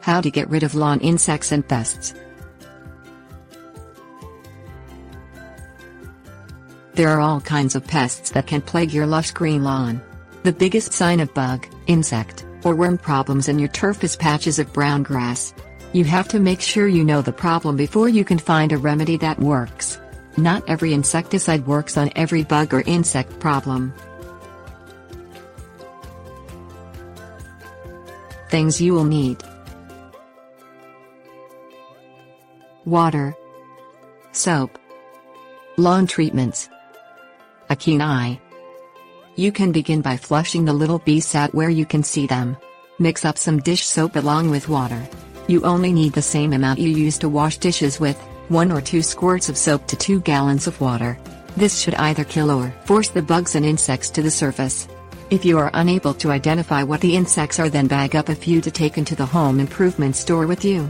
How to get rid of lawn insects and pests. There are all kinds of pests that can plague your lush green lawn. The biggest sign of bug, insect, or worm problems in your turf is patches of brown grass. You have to make sure you know the problem before you can find a remedy that works. Not every insecticide works on every bug or insect problem. Things you will need: water, soap, lawn treatments, a keen eye. You can begin by flushing the little beasts out where you can see them. Mix up some dish soap along with water. You only need the same amount you use to wash dishes with, 1 or 2 squirts of soap to 2 gallons of water. This should either kill or force the bugs and insects to the surface. If you are unable to identify what the insects are, then bag up a few to take into the home improvement store with you.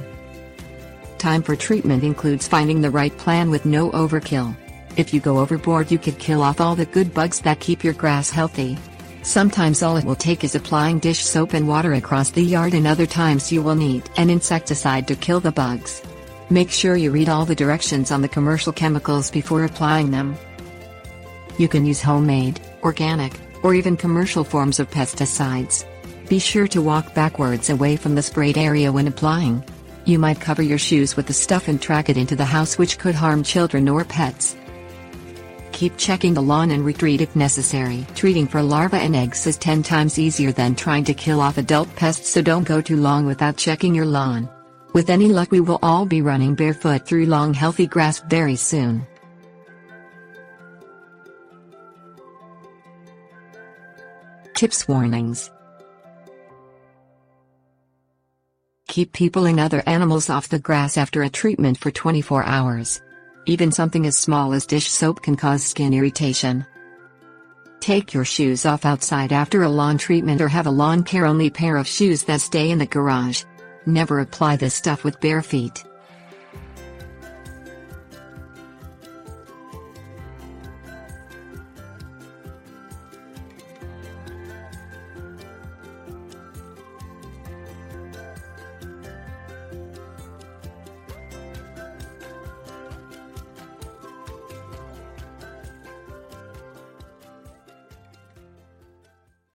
Time for treatment includes finding the right plan with no overkill. If you go overboard, you could kill off all the good bugs that keep your grass healthy. Sometimes all it will take is applying dish soap and water across the yard, and other times you will need an insecticide to kill the bugs. Make sure you read all the directions on the commercial chemicals before applying them. You can use homemade, organic, or even commercial forms of pesticides. Be sure to walk backwards away from the sprayed area when applying. You might cover your shoes with the stuff and track it into the house, which could harm children or pets. Keep checking the lawn and retreat if necessary. Treating for larvae and eggs is 10 times easier than trying to kill off adult pests, so don't go too long without checking your lawn. With any luck, we will all be running barefoot through long healthy grass very soon. Tips: warnings. Keep people and other animals off the grass after a treatment for 24 hours. Even something as small as dish soap can cause skin irritation. Take your shoes off outside after a lawn treatment, or have a lawn care only pair of shoes that stay in the garage. Never apply this stuff with bare feet.